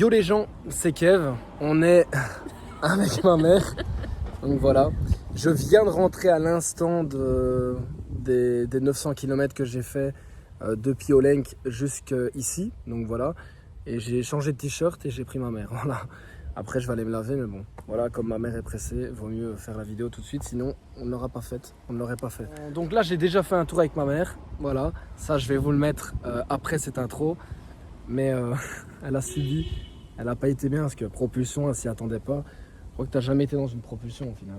Yo les gens, c'est Kev, on est avec ma mère, donc voilà. Je viens de rentrer à l'instant des 900 km que j'ai fait depuis Olenk jusqu'ici, donc voilà. Et j'ai changé de t-shirt et j'ai pris ma mère, voilà. Après je vais aller me laver, mais bon, voilà, comme ma mère est pressée, vaut mieux faire la vidéo tout de suite, sinon on ne l'aurait pas faite, Donc là j'ai déjà fait un tour avec ma mère, voilà. Ça je vais vous le mettre après cette intro, mais elle a subi, elle n'a pas été bien parce que propulsion, elle s'y attendait pas. Je crois que tu n'as jamais été dans une propulsion au final.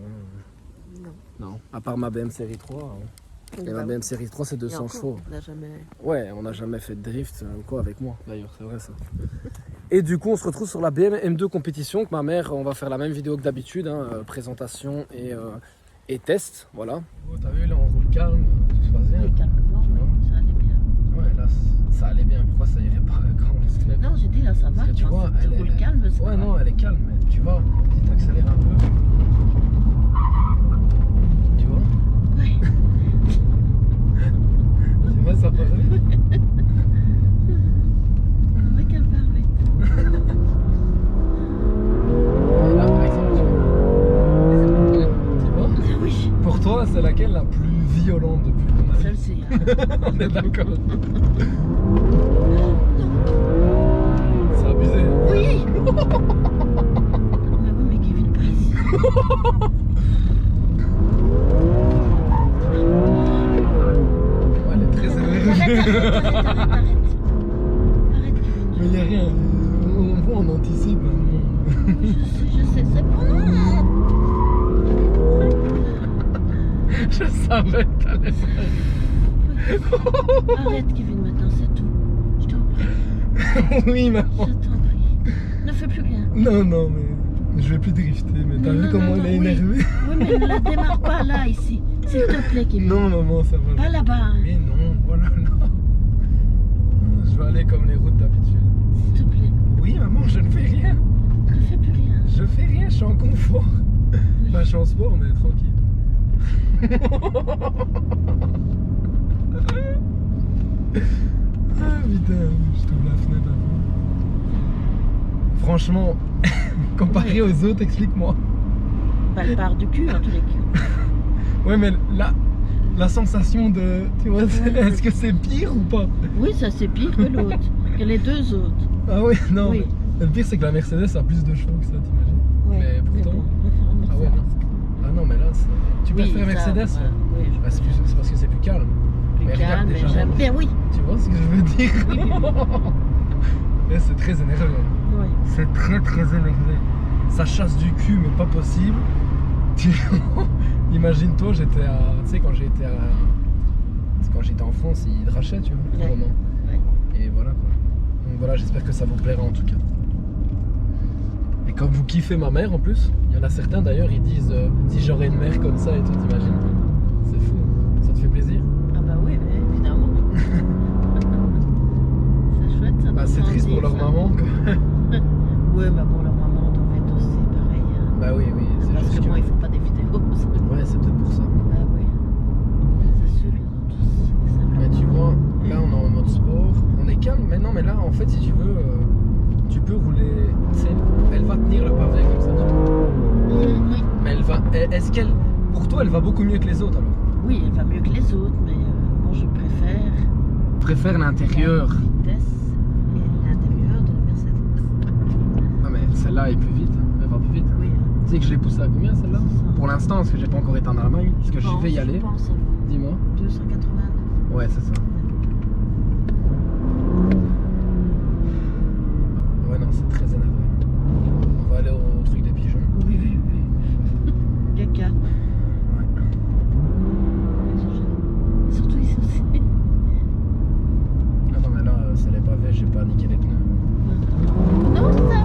Non, à part ma BM série 3. Et ma BM série 3 c'est 200 chevaux. Ouais, on n'a jamais fait de drift ou quoi avec moi d'ailleurs, c'est vrai ça. Et du coup on se retrouve sur la BM M2 compétition que ma mère, on va faire la même vidéo que d'habitude, hein, présentation et test, voilà. Oh, t'as vu là on roule calme, tout se passe bien. Oui, calmement, ouais, ça allait bien. Ouais là ça allait bien, pourquoi ça irait pas quand on se lève? Non, j'ai dit là ça va, tu vois, elle roule calme. Ouais non, elle est calme, mais tu vois, si t'accélères un peu. Tu vois? Ouais. Tu vois ça passe vite. On voit qu'elle part vite. Et là par exemple, tu vois? Oui. Pour toi, c'est laquelle la plus violente depuis ton avis? Celle-ci. On est d'accord. C'est abusé. Hein? Oui. Mais oui, mais Kevin, pas ici. Elle est très énervée. Arrête. Mais il n'y a rien. On voit, on anticipe. Je sais, c'est bon. Je savais que t'allais faire. Arrête, Kevin, maintenant, c'est tout. Je t'en prie. Oui, maman. Je t'en prie. Ne fais plus rien. Non, non, mais je vais plus drifter. Mais t'as vu comment elle est énervée? Oui, mais ne la démarre pas là, ici. S'il te plaît, Kevin. Non, maman, ça va. Pas là-bas. Hein. Mais non, voilà, non. Je vais aller comme les routes d'habitude. S'il te plaît. Oui, maman, je ne fais rien. Ne fais plus rien. Je fais rien, je suis en confort. Oui. Bah, je suis en sport, mais tranquille. Ah putain, je t'ouvre la fenêtre un peu. Franchement, comparé aux autres, explique-moi. Bah, elle part du cul, en tous les cas. Ouais, mais là, la sensation de. Tu vois, est-ce que c'est pire ou pas? Oui, ça c'est pire que l'autre. Que les deux autres. Ah ouais, non. Oui. Mais le pire, c'est que la Mercedes a plus de chevaux que ça, t'imagines? Ouais. Mais pourtant. bon, préfère Ah ouais, Mercedes. non. Ah non, mais là, tu Oui, préfères ça, Mercedes? ouais, oui, je Parce que c'est parce que c'est plus calme. plus Mais regarde calme, mais déjà. j'aime bien, oui. Tu vois ce que je veux dire? Oui, Mais c'est très énervé. oui. C'est très énervé. Ça chasse du cul, mais pas possible. Imagine-toi, j'étais à. Tu sais, quand j'étais en France, il drachait, tu vois, Ouais. vraiment. Ouais. Et voilà quoi. Donc voilà, j'espère que ça vous plaira en tout cas. Et comme vous kiffez ma mère en plus, il y en a certains d'ailleurs, ils disent si j'aurais une mère comme ça et tout, t'imagines? C'est fou. Ça te fait plaisir? Ah bah oui, mais évidemment. C'est chouette, ça. Bah, c'est triste pour leur maman quoi. Oui, mais bon, leur maman doit être aussi pareil. Hein. Bah oui, c'est Parce juste que que. moi, ils font pas des vidéos. Ouais, c'est peut-être pour ça. Bah oui. C'est sûr, ils ont tous. Mais tu vois, là on est en mode sport, on est calme, mais non, mais là en fait, si tu veux, tu peux rouler. Tu sais, elle va tenir le pavé comme ça, tu vois. Oui. Mais elle va. Est-ce qu'elle. Pour toi, elle va beaucoup mieux que les autres alors? Oui, elle va mieux que les autres, mais moi je préfère. Je préfère l'intérieur. La vitesse et l'intérieur de la Mercedes. Ah, mais celle-là est plus vite, elle va plus vite. Oui. Tu sais que je l'ai poussée à combien celle-là? Pour l'instant, parce que j'ai pas encore été en Allemagne, parce que je vais y aller. Je pense, ça va. Dis-moi. 289. Ouais, c'est ça. Ouais, non, c'est très énervant. On va aller au truc des pigeons. Oui. Caca. Ouais. Et surtout ici aussi. Ah non, mais là, c'est les pavés, j'ai pas niqué les pneus. Non, ça va.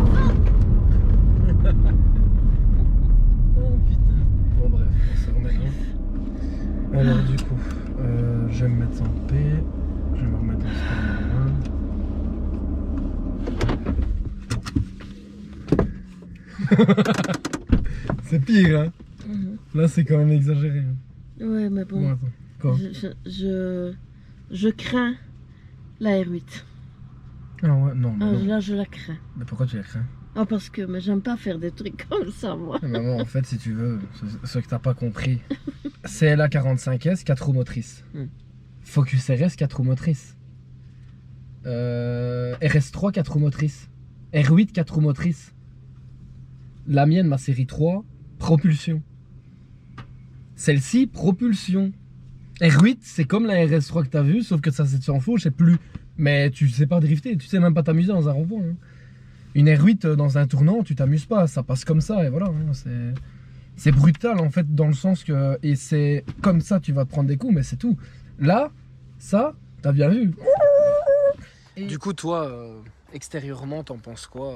Oh putain. Bon, bref, on se remet là. Alors, du coup, je vais me mettre en paix. Je vais me remettre en sport. C'est pire, hein? Là, c'est quand même exagéré. Hein. Ouais, mais bon. Bon, attends. Quoi? Je crains la R8. Ah ouais, non, Ah, non. là, je la crains. Mais pourquoi tu la crains? Ah, parce que mais j'aime pas faire des trucs comme ça, moi. Maman, en fait, si tu veux, ce que t'as pas compris, CLA 45S, 4 roues motrices. Focus RS, 4 roues motrices. RS3, 4 roues motrices. R8, 4 roues motrices. La mienne, ma série 3, propulsion. Celle-ci, propulsion. R8, c'est comme la RS3 que t'as vue, sauf que ça c'est sans faux, je sais plus. Mais tu sais pas drifter, tu sais même pas t'amuser dans un rond-point. Hein. Une R8 dans un tournant, tu t'amuses pas, ça passe comme ça et voilà. Hein, c'est brutal en fait, dans le sens que. Et c'est comme ça, tu vas te prendre des coups, mais c'est tout. Là, ça, t'as bien vu. Du coup, toi, extérieurement, t'en penses quoi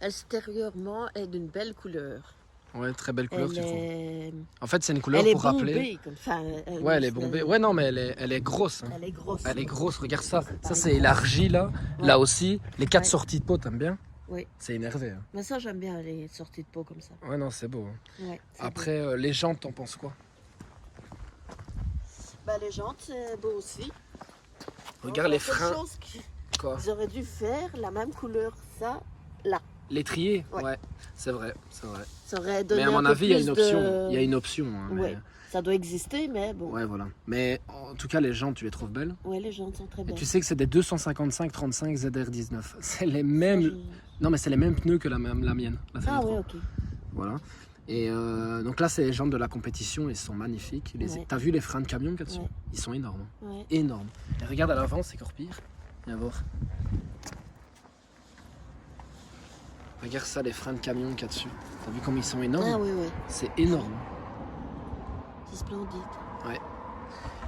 Extérieurement, elle est d'une belle couleur. Ouais, très belle couleur, Elle tu trouves. est... En fait, c'est une couleur Elle est pour rappeler. bombée, comme ça. Ouais, elle est bombée. Ouais, non, mais elle est grosse. Hein. Elle est grosse. Elle est grosse, regarde ça. Ça, c'est élargi là. Ouais. Là aussi. Les 4 Ouais. sorties de peau, t'aimes bien? Oui. C'est énervé. Hein. Mais ça, j'aime bien les sorties de peau comme ça. Ouais, non, c'est beau. Hein. Ouais, c'est Après, les jantes, t'en penses quoi? beau. Bah, les jantes, c'est beau aussi. Regarde les La seule freins. chose Quoi? qu'ils auraient dû faire la même couleur, ça, là. L'étrier? Ouais. Ouais, c'est vrai, c'est vrai. Ça aurait donné Mais à mon un peu avis, il y a plus une option. de- Il y a une option. Hein, mais- Ouais. Ça doit exister, mais bon. Ouais, voilà. Mais en tout cas, les jantes, tu les trouves belles. Ouais, les jantes sont très Et belles. tu sais que c'est des 255-35 ZR19. C'est les Ça, mêmes. je- Non, mais c'est les mêmes pneus que la mienne. La série Ah 3. ouais, ok. Voilà. Et donc là, c'est les jantes de la compétition. Ils sont magnifiques. Ouais. T'as vu les freins de camion qu'il y a dessus? Ouais. Ils sont énormes. Ouais. Énormes. Et regarde à l'avant, c'est encore pire. Viens voir. Regarde ça, les freins de camion qu'il y a dessus. T'as vu comme ils sont énormes? Ah oui, oui. C'est énorme. C'est splendide.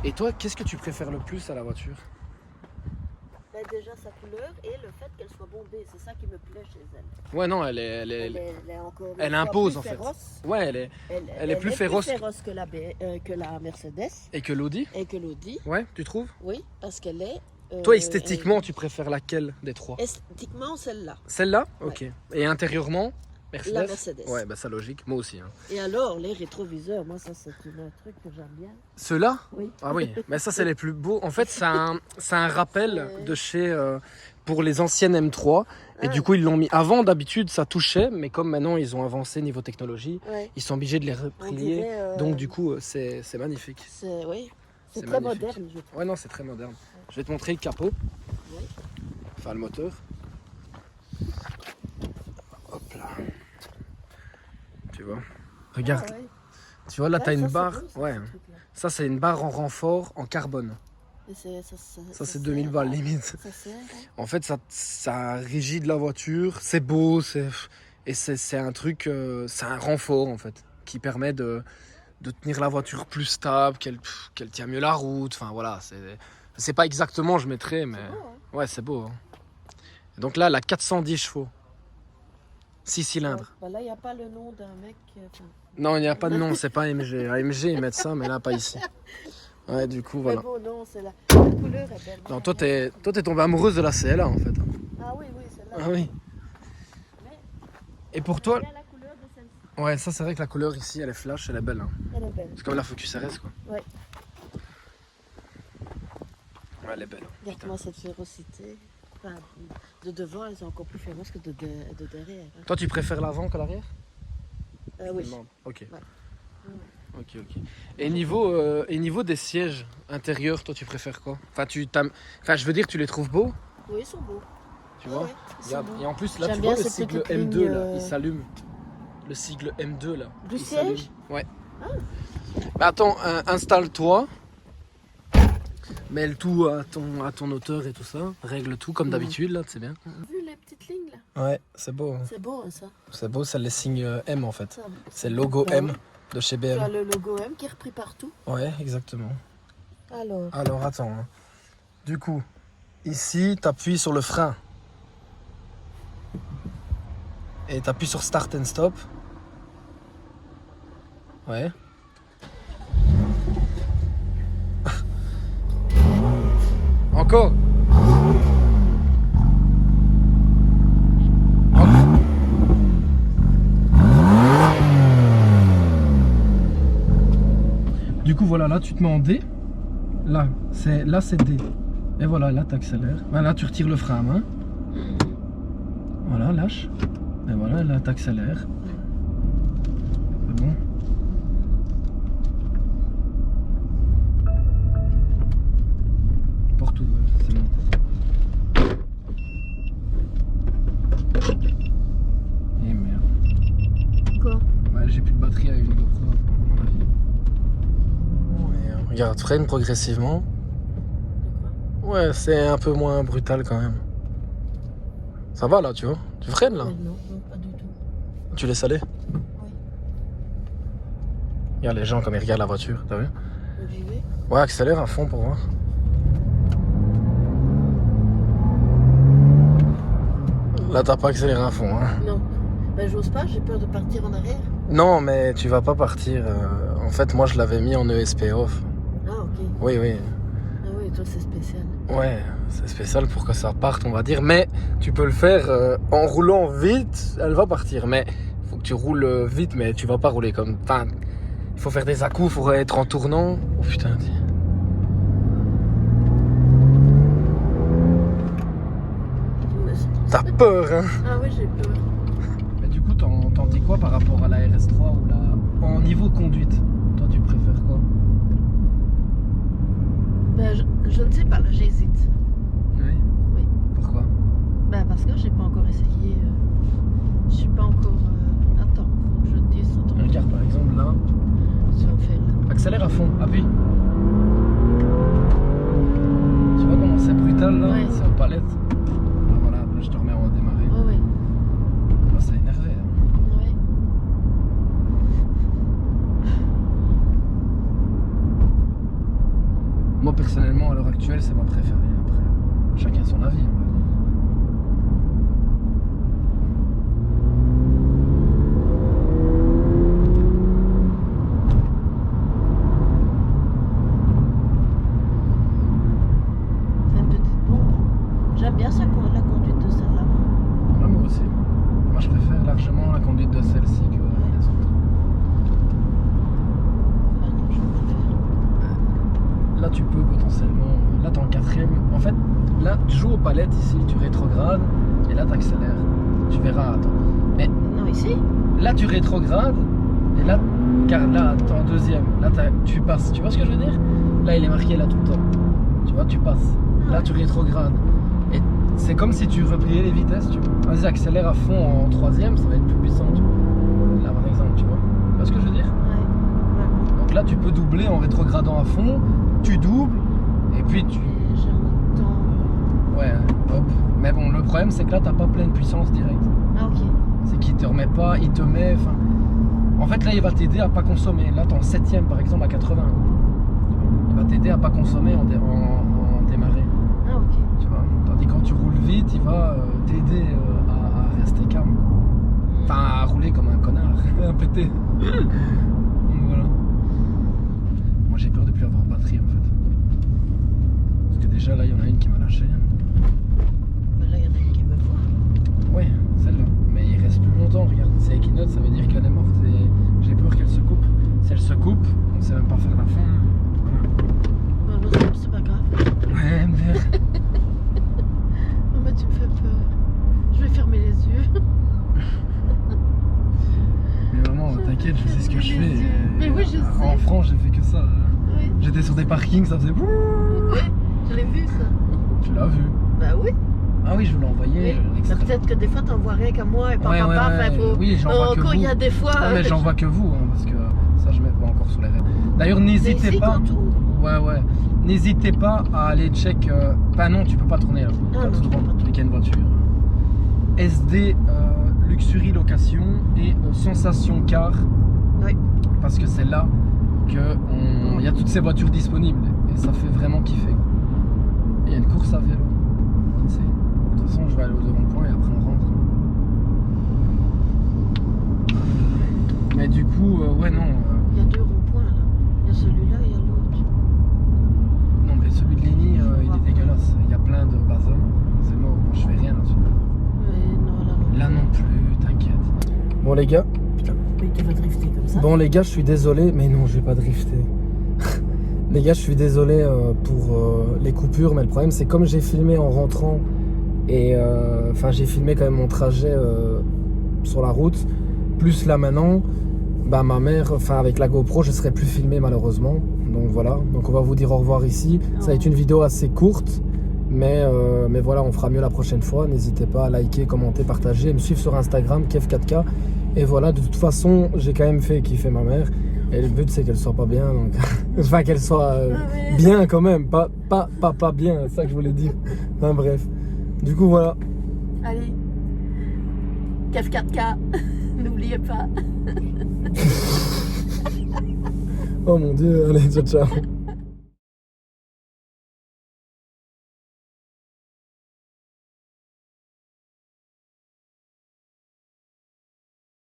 Et toi, qu'est-ce que tu préfères le plus à la voiture? Bah, déjà sa couleur et le fait qu'elle soit bombée, c'est ça qui me plaît chez elle. Ouais, non, Elle est encore une elle fois impose, plus en fait. féroce. Ouais, elle est plus féroce que la Mercedes Et que l'Audi? et que l'Audi. Ouais, tu trouves? Oui, parce qu'elle est. Toi, esthétiquement, tu préfères laquelle des trois? Esthétiquement, celle-là. Celle-là? Ouais. Ok. Et intérieurement? Mercedes? La Mercedes. Ouais, bah ça logique, moi aussi. Hein. Et alors, les rétroviseurs, moi, ça, c'est un truc que j'aime bien. Ceux-là? Oui. Ah oui, mais ça c'est les plus beaux. En fait, c'est un rappel de chez pour les anciennes M3. Et Ah. du coup, ils l'ont mis. Avant, d'habitude, ça touchait, mais comme maintenant ils ont avancé niveau technologie, Ouais. ils sont obligés de les On replier. dirait, Donc du coup, c'est magnifique. oui. C'est C'est très magnifique. moderne, je trouve. Ouais, non, c'est très moderne. Je vais te montrer le capot. Oui. Enfin, le moteur. Hop là. Tu vois? Regarde. Ah, ouais. Tu vois, là, Ouais, t'as une ça, c'est barre. beau, ça, Ouais. ce truc-là. Ça, c'est une barre en renfort en carbone. Et Ça, c'est 2000 balles limite. Ça sert, hein. En fait, ça rigide la voiture, c'est beau, c'est un truc, c'est un renfort en fait, qui permet de tenir la voiture plus stable, qu'elle tient mieux la route. Enfin voilà, c'est pas exactement, je mettrais, mais C'est beau, hein. ouais, c'est beau. Hein. Et donc là, elle a 410 chevaux, 6 cylindres. Bah là, il n'y a pas le nom d'un mec. Non, il n'y a pas de nom, c'est pas AMG. AMG, ils mettent ça, mais là, pas ici. Ouais, du coup, voilà. Mais bon, non, c'est la couleur est belle. Non, toi, t'es tombée amoureuse de la CLA en fait. Ah oui, oui, celle-là. Ah oui. Mais Et pour toi, j'aime bien la couleur de celle-ci. ouais, ça c'est vrai que la couleur ici, elle est flash, elle est belle. Hein. Elle est belle. C'est comme la Focus RS quoi. Ouais. Ouais, elle est belle. Putain. Regarde-moi cette férocité. Enfin, de devant, elle est encore plus féroce que de derrière. Hein. Toi, tu préfères l'avant que l'arrière? Oui. Non. Ok. Ouais. Ok, ok. Et niveau des sièges intérieurs, toi, tu préfères quoi? Enfin, je veux dire, tu les trouves beaux, Oui, ils sont beaux. tu vois? Ouais, ils sont Regarde. beaux. Et en plus, là, J'aime tu bien vois le cette sigle petite M2 ligne, là, il s'allume. Le sigle M2 là. Du il siège? s'allume. Ouais. Mais attends, installe-toi. Mets le tout à ton hauteur et tout ça. Règle tout comme d'habitude là, c'est bien. Vu les petites lignes là? Ouais, c'est beau. Hein. C'est beau hein, ça. C'est beau, c'est les signes M en fait. Ça, C'est le logo Bah M oui. de chez Tu as BM. le logo M qui est repris partout. Ouais, exactement. Alors, Attends. Hein. Du coup, ici, tu appuies sur le frein. Et tu appuies sur Start and Stop. Ouais. Encore. Du coup, voilà, là, tu te mets en D. Là, c'est D. Et voilà, là, tu accélères. Là, tu retires le frein à main. Voilà, lâche. Et voilà, là t'accélères. C'est bon. Porte ouverte, c'est bon. Et merde. Quoi? Ouais, j'ai plus de batterie à une GoPro, à mon avis. Regarde, freine progressivement. Ouais, c'est un peu moins brutal quand même. Ça va là, tu vois? Tu freines là? Non, non, pas du tout. Tu laisses aller? Oui. Regarde les gens comme ils regardent la voiture, t'as vu? J'y vais. Ouais, accélère à fond pour voir. Là, t'as pas accéléré à fond, hein? Non. Ben, j'ose pas, j'ai peur de partir en arrière. Non, mais tu vas pas partir. En fait, moi, je l'avais mis en ESP off. Ah, ok. Oui, oui. Ah oui, toi, c'est spécial. Ouais, c'est spécial pour que ça parte, on va dire. Mais tu peux le faire en roulant vite, elle va partir. Mais il faut que tu roules vite, mais tu vas pas rouler comme... Enfin, il faut faire des à-coups, il faut être en tournant. Oh putain, dis. T'as peur, hein? Ah oui, j'ai peur. Mais du coup, t'en dis quoi par rapport à la RS3 ou la... En niveau conduite, toi, tu préfères quoi? Ben, je ne sais pas, là, j'hésite. Oui? Oui. Pourquoi? Ben, parce que j'ai pas encore essayé. Je suis pas encore. Attends, faut que je te dise. Attends. Regarde, par exemple, là, Tu vas me faire là. accélère à fond, appuie. Tu vois comment c'est brutal, là? Ouais. C'est en palette. Ah, voilà, après, je te remets en démarrer. Ouais, ouais. Là, c'est énervé, hein. Ouais. Moi, personnellement, à l'heure actuelle, c'est ma préférée. Après, chacun son avis, on va dire. C'est une petite bombe. J'aime bien ça, la conduite de celle-là. Ouais, moi aussi. Moi, je préfère largement la conduite de celle-ci que les autres. Ah non, je préfère. Là, tu peux potentiellement... Là, t'es en quatrième. En fait, là, tu joues aux palettes ici, tu rétrogrades, et là, t'accélères. Tu verras, attends. Mais Non, ici? là, tu rétrogrades, et là, car là, t'es en deuxième. Là, tu passes. Tu vois ce que je veux dire? Là, il est marqué là tout le temps. Tu vois, tu passes. Là, tu rétrogrades. Et c'est comme si tu repliais les vitesses, tu vois. Vas-y, accélère à fond en troisième, ça va être plus puissant, tu vois. Là, par exemple, tu vois. Tu vois ce que je veux dire? Ouais. Vraiment. Donc là, tu peux doubler en rétrogradant à fond, tu doubles, et puis tu... Et j'aime autant. Ouais, hop. Mais bon, le problème, c'est que là, t'as pas pleine puissance directe. Ah, ok. C'est qu'il te remet pas, il te met... Enfin... En fait, là, il va t'aider à pas consommer. Là, t'es en 7ème, par exemple, à 80. Quoi. Il va t'aider à pas consommer en démarrer. Ah, ok. Tu vois. Tandis que quand tu roules vite, il va t'aider à rester calme. Enfin, à rouler comme un connard, à péter. Donc, voilà. Moi, j'ai peur de plus avoir de batterie, en fait. Parce que déjà, là, il y en a une qui m'a lâché. Ben là, il y en a une qui me voit. Ouais, celle-là. Mais il reste plus longtemps, regarde. C'est équinoxe, ça veut dire qu'elle est morte. Et j'ai peur qu'elle se coupe. Si elle se coupe, on sait même pas faire la fin. Ouais, moi, c'est pas grave. Ouais, merde. Oh, mais tu me fais peur. Je vais fermer les yeux. Mais vraiment, t'inquiète, je sais ce que je fais. Mais oui, je sais. En France, j'ai fait que ça. Oui. J'étais sur des parkings, ça faisait... Oui, je l'ai vu, ça. Tu l'as vu? Bah oui. Ah oui, je vous l'ai envoyé. Oui. Mais l'extrait. peut-être que des fois, t'en vois rien qu'à moi et pas Ouais, papa. ouais, Enfin, ouais. faut... Oui, j'en vois que Quand il y a vous. des fois. Non, mais j'en vois que vous, hein, parce que ça, je mets pas encore sur les rêves. D'ailleurs, Mais n'hésitez ici, pas. quand on- Ouais, ouais. N'hésitez pas à aller check. Bah non, tu peux pas tourner là. Ah, T'as non, tout tu peux droit, pas dès qu'il y a une voiture. SD Luxury Location et Sensation Car. Oui. Parce que c'est là que il y a toutes ces voitures disponibles et ça fait vraiment kiffer. Et il y a une course à vélo. De toute façon, je vais aller au rond-point et après on rentre. Mais du coup, ouais, non. Il y a deux ronds-points là. Il y a celui-là et il y a l'autre. Non, mais celui de Léni, il est dégueulasse. Il y a plein de bazar. C'est mort. Moi, je fais rien là-dessus. Mais non, là non. Là non plus, t'inquiète. Bon, les gars. Putain. Mais tu vas drifter comme ça. Bon, les gars, je suis désolé, mais non, je vais pas drifter. Les gars, je suis désolé pour les coupures, mais le problème, c'est comme j'ai filmé en rentrant Et enfin, j'ai filmé quand même mon trajet sur la route. Plus là maintenant, bah, ma mère, enfin avec la GoPro, je serai plus filmé malheureusement. Donc voilà, donc on va vous dire au revoir ici. Ça va être une vidéo assez courte, mais voilà, on fera mieux la prochaine fois. N'hésitez pas à liker, commenter, partager, et me suivre sur Instagram, Kev4K. Et voilà, de toute façon, j'ai quand même fait kiffer ma mère. Et le but c'est qu'elle soit pas bien, donc enfin qu'elle soit bien quand même, pas bien, c'est ça que je voulais dire. Enfin bref. Du coup voilà. Allez, Kev4K, n'oubliez pas. Oh mon dieu, allez, ciao ciao.